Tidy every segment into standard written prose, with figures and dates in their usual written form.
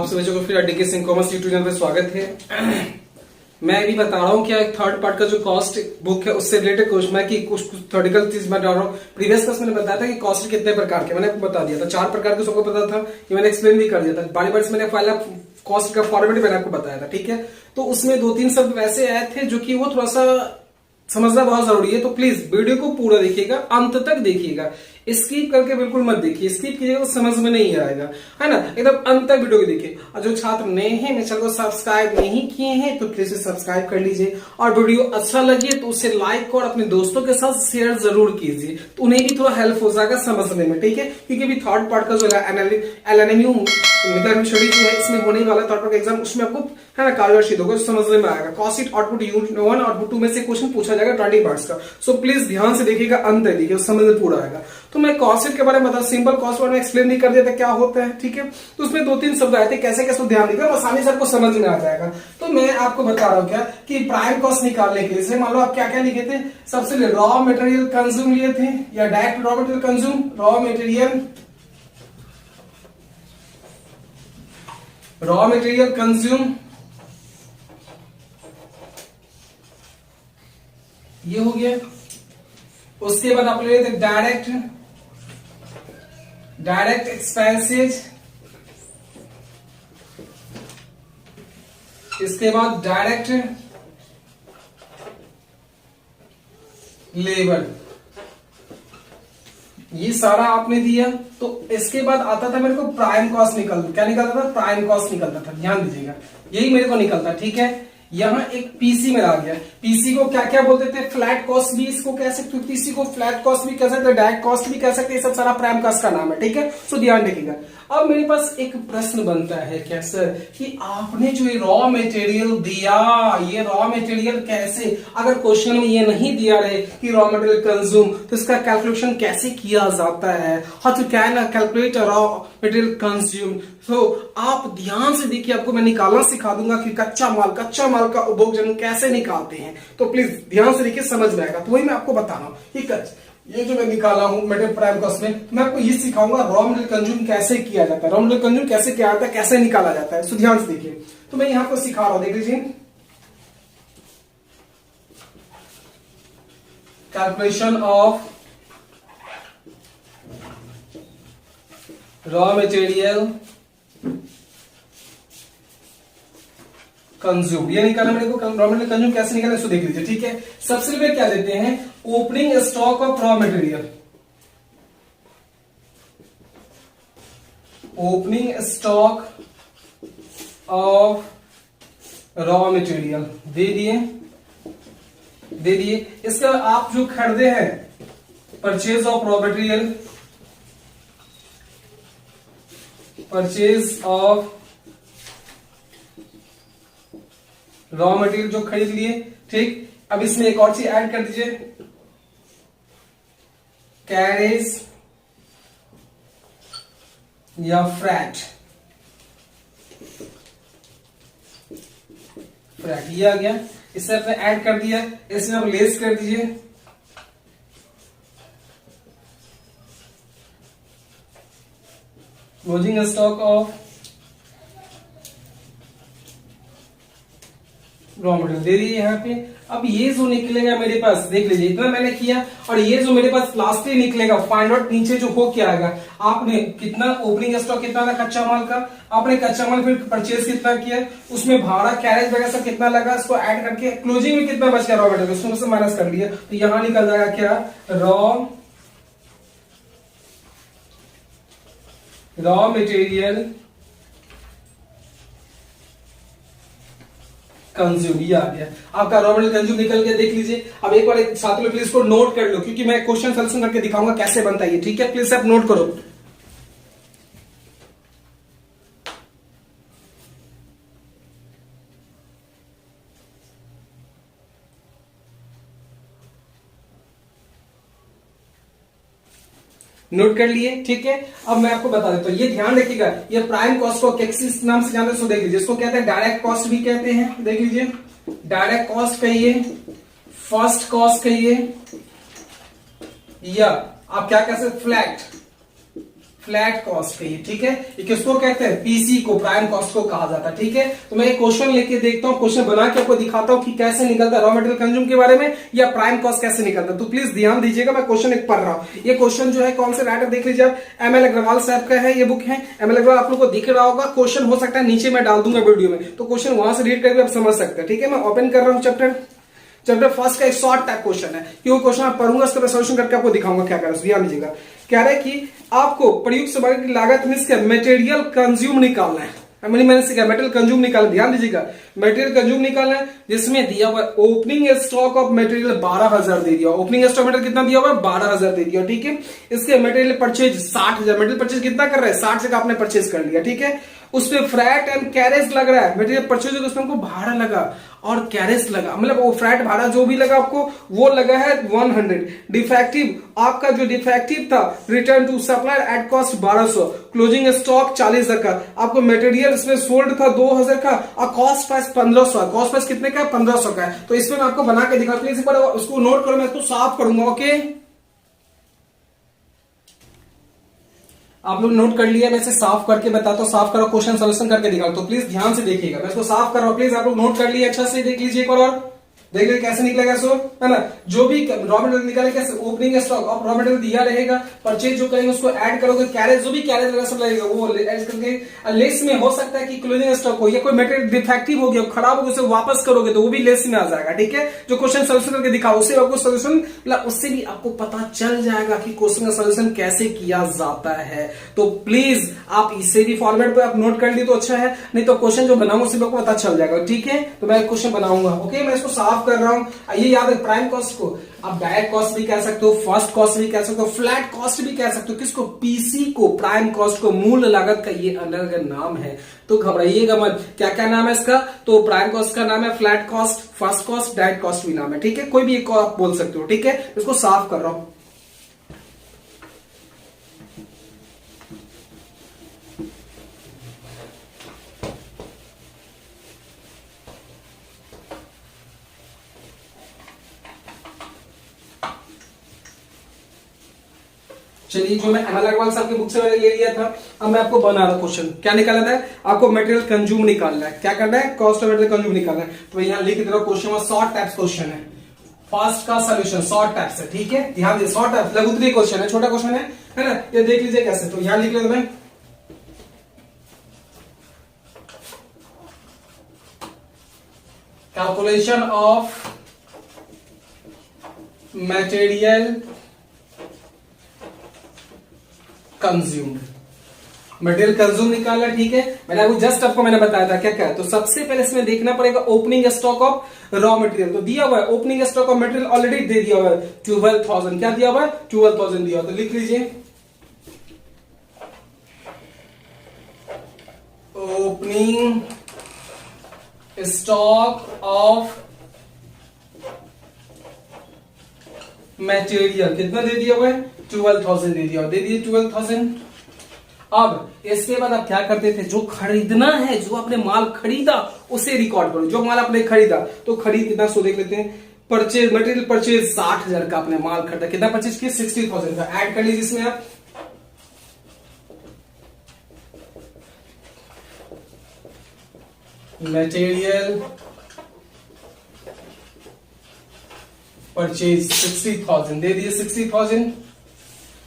आप सभी को फिर DK Singh commerce YouTube channel पे स्वागत है। मैं भी बता रहा हूँ कि थर्ड पार्ट का जो कॉस्ट बुक है उससे रिलेटेड क्वेश्चन है कि कुछ थ्योरेटिकल चीज मैं डाल रहा हूँ। प्रीवियस क्लास मैंने बताया था कि कॉस्ट कितने प्रकार के, मैंने आपको बता दिया था 4 प्रकार के, सबको पता था, ये मैंने एक्सप्लेन भी कर दिया था। बारी बारी से मैंने फाइल कॉस्ट का फॉर्मेट मैंने आपको बताया था, ठीक है। तो उसमें 2-3 शब्द वैसे आए थे जो कि वो थोड़ा सा समझना बहुत जरूरी है, तो प्लीज वीडियो को पूरा देखिएगा, अंत तक देखिएगा, स्किप करके बिल्कुल मत देखिए। स्किप कीजिएगा तो समझ में नहीं आएगा, है ना। एकदम अंत तक वीडियो को देखिए। और जो छात्र नए हैं, मेरे चैनल को सब्सक्राइब नहीं किए हैं तो प्लीज सब्सक्राइब कर लीजिए, और वीडियो अच्छा लगे तो उसे लाइक और अपने दोस्तों के साथ शेयर जरूर कीजिए, तो उन्हें भी थोड़ा हेल्प हो जाएगा समझने में, ठीक है। क्योंकि अभी थर्ड पार्ट का जो एलएनएमयू स्टडी जो है इसमें होने वाला थर्ड पार्ट एग्जाम, उसमें आपको है ना कार्य शीट होगा, समझने में आएगा। कॉस्ट शीट आउटपुट यूनिट 1 और 2 में से क्वेश्चन पूछा जाएगा 20 मार्क्स का। सो प्लीज ध्यान से देखिएगा, अंत तक देखिए, समझ में पूरा आएगा। तो मैं कॉस्ट शीट के बारे में बता, सिंपल कॉस्ट में एक्सप्लेन नहीं कर दिया था क्या होता है, ठीक है। तो उसमें 2-3 शब्द आए थे, कैसे कैसे ध्यान देगा, आसानी से आपको समझ में आ जाएगा। तो मैं आपको बता रहा हूँ क्या कि प्राइम कॉस्ट निकालने के लिए मान लो आप क्या क्या लिखे थे। सबसे पहले रॉ मटेरियल कंज्यूम लिए थे, या direct raw material consume, raw material consume, ये हो गया। उसके बाद आप ले लेते डायरेक्ट एक्सपेंसेज, इसके बाद डायरेक्ट लेबर, ये सारा आपने दिया। तो इसके बाद आता था मेरे को प्राइम कॉस्ट निकलता, क्या निकलता था, प्राइम कॉस्ट निकलता था, ध्यान दीजिएगा, यही मेरे को निकलता, ठीक है। यहां एक पीसी में आ गया। पीसी को क्या क्या बोलते थे, फ्लैट कॉस्ट भी इसको कह सकते हो, पीसी को फ्लैट कॉस्ट भी कह सकते हैं, डायरेक्ट कॉस्ट भी कह सकते हैं, सब सारा प्राइम कॉस्ट का नाम है, ठीक है। सो ध्यान रखिएगा। अब मेरे पास एक प्रश्न बनता है क्या सर, कि आपने जो ये रॉ मटेरियल दिया, ये रॉ मटेरियल कैसे, अगर क्वेश्चन में ये नहीं दिया रहे कि रॉ मटेरियल कंज्यूम, तो इसका कैलकुलेशन कैसे किया जाता है, how to can calculate raw material consume. तो आप ध्यान से देखिए, आपको मैं निकालना सिखा दूंगा कि कच्चा माल का उपभोग जन कैसे निकालते हैं। तो प्लीज ध्यान से देखिए, समझ में आएगा। तो वही मैं आपको बता रहा हूं कि ये जो मैं निकाला हूं मटेरियल प्राइम कॉस्ट में, मैं आपको ये सिखाऊंगा रॉ मटेरियल कंज्यूम कैसे किया जाता है, रॉ मटेरियल कंज्यूम कैसे किया जाता है, कैसे निकाला जाता है। तो ध्यान से देखिए, तो मैं यहां पर सिखा रहा हूं, देख लीजिए। Calculation of raw material consume, ये निकालना मेरे को, रॉ मटेरियल कंज्यूम कैसे निकालना इसको देख लीजिए, ठीक है। सबसे पहले क्या लेते हैं, opening stock of raw material, opening stock of raw material दे दिए। इसका आप जो खरीदे हैं, purchase of raw material, purchase of raw material जो खरीद लिए, ठीक। अब इसमें एक और चीज ऐड कर दीजिए, कैरेज या फ्रैट, ये आ गया। इससे आपने ऐड कर दिया, इसमें आप लेस कर दीजिए, closing stock of raw material दे दिए यहाँ पे। अब ये जो निकलेगा मेरे पास, देख लीजिए, इतना मैंने किया, और ये जो मेरे पास लास्टली निकलेगा, फाइंड आउट नीचे जो हो क्या आएगा, आपने कितना ओपनिंग स्टॉक कितना था कच्चा माल का, आपने कच्चा माल फिर परचेज कितना किया, उसमें भाड़ा कैरेज वगैरह सब कितना लगा, इसको ऐड करके क्लोजिंग में कितना बच गया रॉ मटेरियल, उसमें से माइनस कर लिया, तो यहां निकल जाएगा क्या, रॉ मटेरियल कंज्यूम, ये आ गया आपका रॉ मटेरियल कंज्यूम निकल के, देख लीजिए। अब एक बार साथ में प्लीज इसको नोट कर लो, क्योंकि मैं क्वेश्चन सोल्यूशन करके दिखाऊंगा कैसे बनता है ये, ठीक है। प्लीज आप नोट करो। नोट कर लिए, ठीक है। अब मैं आपको बता देता हूं, ये ध्यान रखिएगा, ये प्राइम कॉस्ट को किस नाम से जानते हैं, देख लीजिए। इसको कहते हैं डायरेक्ट कॉस्ट भी कहते हैं, देख लीजिए, डायरेक्ट कॉस्ट कहिए, फर्स्ट कॉस्ट कहिए, या आप क्या कह सकते, फ्लैट फ्लैट कॉस्ट पे, ठीक है। ये किसको कहते हैं? पीसी को, प्राइम कॉस्ट को कहा जाता है, ठीक है। तो मैं एक क्वेश्चन लेके देखता हूँ, क्वेश्चन बना के आपको दिखाता हूँ कि कैसे निकलता है रॉ मटेरियल कंज्यूम के बारे में या प्राइम कॉस्ट कैसे निकलता है। तो प्लीज ध्यान दीजिएगा, मैं क्वेश्चन एक पढ़ रहा हूँ। ये क्वेश्चन जो है कौन से राइटर देख लीजिए आप, एमएल अग्रवाल साहब का है, ये बुक है एमएल अग्रवाल, आप लोग को दिख रहा होगा। क्वेश्चन हो सकता है नीचे मैं डाल दूंगा वीडियो में, तो क्वेश्चन वहां से रीड करके आप समझ सकते हैं, ठीक है। मैं ओपन कर रहा हूँ चैप्टर फर्स्ट का एक शॉर्ट टाइप क्वेश्चन है कि वो क्वेश्चन आप पढ़ूंगा, उसका मैं सोल्यूशन करके आपको दिखाऊंगा क्या करें। ध्यान दीजिएगा, कह रहे कि आपको प्रयुक्त सामग्री की लागत मींस क्या, मटेरियल कंज्यूम निकालना है। मैंने सीखा मटेरियल कंज्यूम निकालना, ध्यान दीजिएगा, मटेरियल कंज्यूम निकालना है, जिसमें दिया हुआ ओपनिंग स्टॉक ऑफ मटेरियल 12,000 दे दिया। ओपनिंग स्टॉक मटेरियल कितना दिया हुआ है? 12,000 दे दिया, ठीक है। इसके मटेरियल परचेज 60,000, मटेरियल परचेज कितना कर रहा है? 60 से आपने परचेज कर लिया, ठीक है। उसपे फ्रैट एंड कैरेज लग रहा है, मटेरियल परचेज होगा उसमें हमको भाड़ा लगा और कैरेज लगा, मतलब वो फ्रैट भाड़ा जो भी लगा आपको वो लगा है 100। डिफेक्टिव, आपका जो डिफेक्टिव था return to supplier at cost 1200, closing stock 40,000 का, आपको मटेरियल इसमें सोल्ड था 2,000 का और कॉस्ट प्राइस 1500, कॉस्ट प्राइस कितने का है? 1500 का है। तो इसमें मैं आपको बना के दिखा, प्लीज एक बार उसको नोट करो, मैं इसको साफ करूंगा, ओके। आप लोग नोट कर लिया, मैं इसे साफ करके बताता हूँ, साफ करो, क्वेश्चन सोल्यूशन करके दिखाओ, तो प्लीज ध्यान से देखिएगा, मैं इसको साफ कर रहा हूँ, प्लीज आप लोग नोट कर लिए, अच्छा से देख लीजिए एक और देख लीजिए कैसे निकलेगा सो, है ना। जो भी रॉ मटेरियल निकाले कैसे, opening stock of raw material दिया रहेगा, परचेज जो करेंगे उसको ऐड करोगे, कैरेज जो भी कैरेज वगैरह सब लगेगा वो ऐड करके, लेस में हो सकता है कि क्लोजिंग स्टॉक हो या कोई मटेरियल डिफेक्टिव हो गया खराब हो गया उसे वापस करोगे तो वो भी लेस में आ जाएगा, ठीक है। जो क्वेश्चन सोल्यूशन करके दिखाओ उससे आपको सोल्यूशन, मतलब उससे भी आपको पता चल जाएगा कि क्वेश्चन का सोल्यूशन कैसे किया जाता है। तो प्लीज आप इसे भी फॉर्मेट पे आप नोट कर लिए तो अच्छा है, नहीं तो क्वेश्चन जो बनाऊंगा उससे आपको पता चल जाएगा, ठीक है। तो मैं क्वेश्चन बनाऊंगा, ओके, मैं इसको साफ कर रहा हूं। ये याद है, प्राइम कॉस्ट को आप डायरेक्ट कॉस्ट भी कह सकते हो, फर्स्ट कॉस्ट भी कह सकते हो, फ्लैट कॉस्ट भी कह सकते हो, किसको? पीसी को, प्राइम कॉस्ट को, मूल लागत का ये अलग नाम है, तो घबराइएगा मत। क्या क्या नाम है इसका? तो प्राइम कॉस्ट का नाम है flat cost, first cost, direct cost भी नाम है, ठीक है। कोई भी एक आप बोल सकते हो, ठीक है। इसको साफ कर रहा हूं। चलिए, जो मैं एमएल अग्रवाल साहब की बुक से मैंने ले लिया था, अब मैं आपको बना रहा हूं क्वेश्चन। क्या निकालना है? आपको मटेरियल कंज्यूम निकालना है। क्या करना है? कॉस्ट ऑफ मटेरियल कंज्यूम निकालना है। तो यहां लिख दे रहा हूं क्वेश्चन में, शॉर्ट टाइप्स क्वेश्चन है, फर्स्ट का सोल्यूशन शॉर्ट टाइप्स है, ठीक है। ध्यान दीजिए, शॉर्ट टाइप्स लघुत्तरीय क्वेश्चन है, छोटा क्वेश्चन है ना। ये देख लीजिए कैसे, तो यहां लिख लेते मैं, calculation of material consumed, material consume निकालना, ठीक है। मैंने आपको जस्ट मैंने बताया था क्या क्या है। तो सबसे पहले इसमें देखना पड़ेगा opening stock of raw material, तो दिया हुआ है opening stock of material already दे दिया हुआ है 12,000, क्या दिया हुआ है? 12,000 दिया हुआ, तो लिख लीजिए ओपनिंग स्टॉक ऑफ मटेरियल कितना दे दिया हुआ है? 12,000 दे दिया, दे दिए 12,000। अब इसके बाद आप क्या करते थे, जो खरीदना है, जो आपने माल खरीदा उसे रिकॉर्ड करो। जो माल आपने खरीदा, तो खरीद कितना सो देख लेते हैं, परचेज मटेरियल परचेज 60,000 का आपने माल खरीदा, कितना परचेज किया? 60,000 का, ऐड कर लीजिए इसमें आप मटेरियल परचेज 60,000 दे दिए 60,000,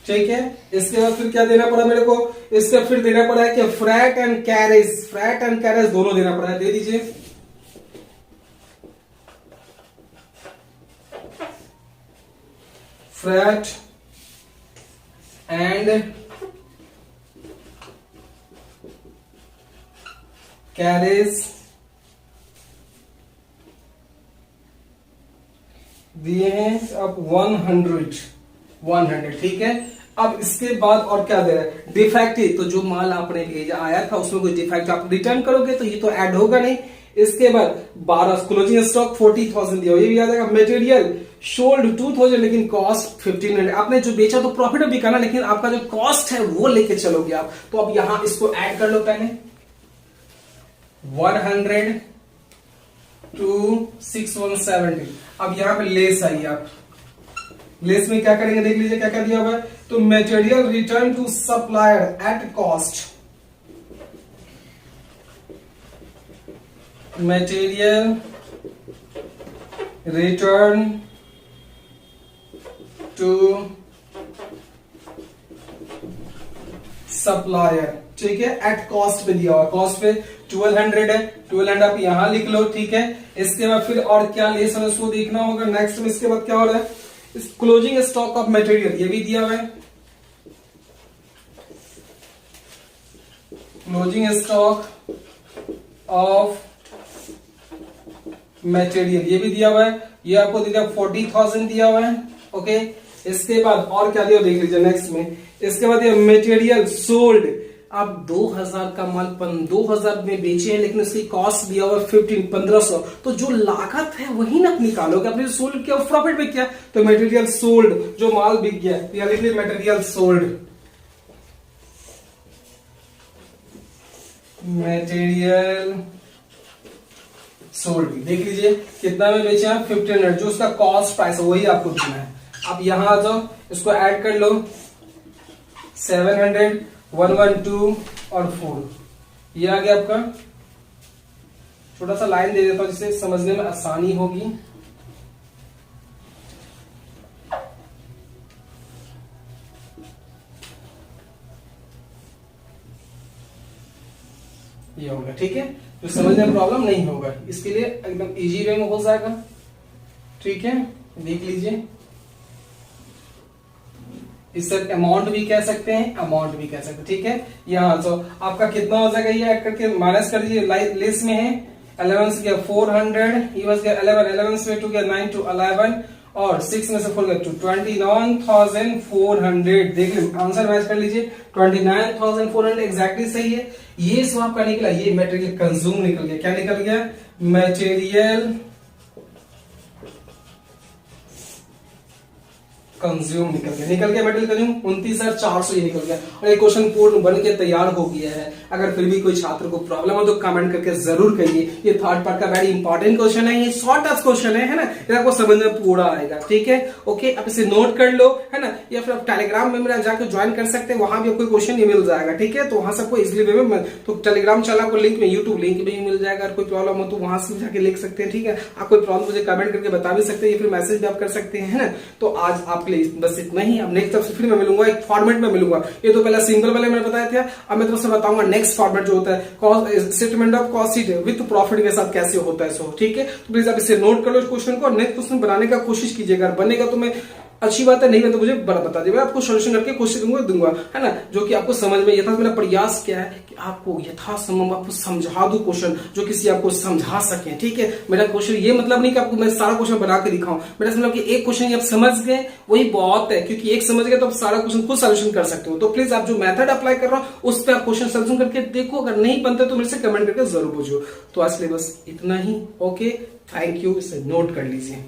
ठीक है। इसके बाद फिर क्या देना पड़ा मेरे को? इसका फिर देना पड़ा है कि frat and carriage, frat and carriage दोनों देना पड़ा है, दे दीजिए। फ्रैट एंड कैरेज दिए हैं अब 100, ठीक है। अब इसके बाद और क्या दे रहा है? डिफेक्टिव, तो जो माल आपने भेजा आया था उसमें कोई डिफेक्ट आप रिटर्न करोगे तो ये तो ऐड होगा नहीं। इसके बाद 12 क्लोजिंग स्टॉक 40,000 दिया, ये भी याद आएगा। मटेरियल सोल्ड 2,000 लेकिन कॉस्ट 1,500, आपने जो बेचा तो प्रॉफिट भी करना, लेकिन आपका जो कॉस्ट है वो लेके चलोगे आप। तो अब यहां इसको ऐड कर लो पहले, 100 to 6,170। अब यहां पे लेस आइए आप, लेस में क्या करेंगे देख लीजिए क्या क्या दिया हुआ है। तो material return to supplier at cost, material return to supplier, ठीक है, एट कॉस्ट पे दिया हुआ, कॉस्ट पे 1200 है, 1200 आप यहां लिख लो, ठीक है। इसके बाद फिर और क्या लेस है उसको देखना होगा नेक्स्ट में। इसके बाद क्या हो रहा है, क्लोजिंग स्टॉक ऑफ मटेरियल, ये भी दिया हुआ है, क्लोजिंग स्टॉक ऑफ मटेरियल ये भी दिया हुआ है, ये आपको दिया 40,000 दिया हुआ है, ओके। इसके बाद और क्या दिया देख लीजिए नेक्स्ट में। इसके बाद ये मटेरियल सोल्ड, आप 2000 का माल 2000 में बेचे हैं, लेकिन उसकी कॉस्ट दिया हुआ 1500, तो जो लागत है वही ना निकालोगे, आपने सोल्ड किया प्रॉफिट में किया, तो मटेरियल सोल्ड, जो माल बिक गया, मटेरियल सोल्ड, मटेरियल सोल्ड देख लीजिए कितना में बेचे हैं 1500, जो उसका कॉस्ट प्राइस है वही आपको देना है। आप यहां आ जाओ, इसको ऐड कर लो, 700, 112 और 4, ये आ गया आपका। छोटा सा लाइन दे देता हूं जिससे समझने में आसानी होगी। ये होगा, ठीक है, तो समझने में प्रॉब्लम नहीं होगा, इसके लिए एकदम इजी वे में हो जाएगा, ठीक है। देख लीजिए, इसे अमाउंट भी कह सकते हैं, अमाउंट भी कह सकते हैं, ठीक है। यहाँ तो आपका कितना हो जाएगा, ये ऐड करके माइनस कर दीजिए, लेस में है 11 से गया 400, ये बस गया 11 से 2 गया 9 to 11 और 6 में से 4 गया 2, 29,400। देख लीजिए आंसर मैच कर लीजिए, 29,400 एग्जैक्टली सही है। ये सब आपका निकला, ये मटेरियल कंज्यूम निकल गया, क्या निकल गया, मटेरियल कंज्यूम निकल गया मटेरियल कंज्यूम 29,400 ये निकल गया। और ये क्वेश्चन पूर्ण बन के तैयार हो गया है। अगर फिर भी कोई छात्र को प्रॉब्लम हो तो कमेंट करके जरूर कहिए। ये थर्ड पार्ट का वेरी इंपॉर्टेंट क्वेश्चन है, ये शॉर्ट क्वेश्चन है ना, ये आपको समझ में पूरा आएगा, ठीक है। ओके, आप इसे नोट कर लो, है ना, या फिर आप टेलीग्राम में मेरा जाकर ज्वाइन कर सकते हैं, वहां भी आपको क्वेश्चन ये मिल जाएगा, ठीक है। तो वहां से आपको इजिली वे में, तो टेलीग्राम चैनल को लिंक में, यूट्यूब लिंक भी मिल जाएगा। अगर कोई प्रॉब्लम हो तो वहां से जाके लिख सकते हैं, ठीक है। आप कोई प्रॉब्लम मुझे कमेंट करके बता भी सकते हैं, या फिर मैसेज भी आप कर सकते हैं, है ना। तो आज आपके लिए बस इतना ही। अब नेक्स्ट तरफ से फिर मैं मिलूंगा, एक फॉर्मेट में मिलूंगा। ये तो पहला सिंपल वाले मैंने बताया था, अब मैं तुमसे बताऊंगा नेक्स्ट फॉर्मेट जो होता है statement of cost sheet with profit के साथ कैसे होता है, सो ठीक है। तो प्लीज आप इसे नोट कर लो इस क्वेश्चन को, नेक्स्ट क्वेश्चन बनाने का कोशिश कीजिएगा। बनेगा तो मैं अच्छी बात है, नहीं तो मुझे बता दीजिए, आपको सोल्यूशन करके कोशिश दूंगा, है ना, जो कि आपको समझ में। यथा मेरा प्रयास क्या है कि आपको यथासंभव आपको समझा दूं क्वेश्चन, जो किसी आपको समझा सके, ठीक है। मेरा क्वेश्चन ये मतलब नहीं कि आपको मैं सारा क्वेश्चन बना के दिखाऊं, मेरा मतलब कि एक क्वेश्चन आप समझ गए वही बहुत है, क्योंकि एक समझ गए तो आप सारा क्वेश्चन खुद सोल्यूशन कर सकते हो। तो प्लीज आप जो मेथड अप्लाई कर रहा हूं उस पर आप क्वेश्चन सोल्यूशन करके देखो, अगर नहीं बनते तो मेरे से कमेंट करके जरूर पूछो। तो आज के लिए बस इतना ही, ओके, थैंक यू, इसे नोट कर लीजिए।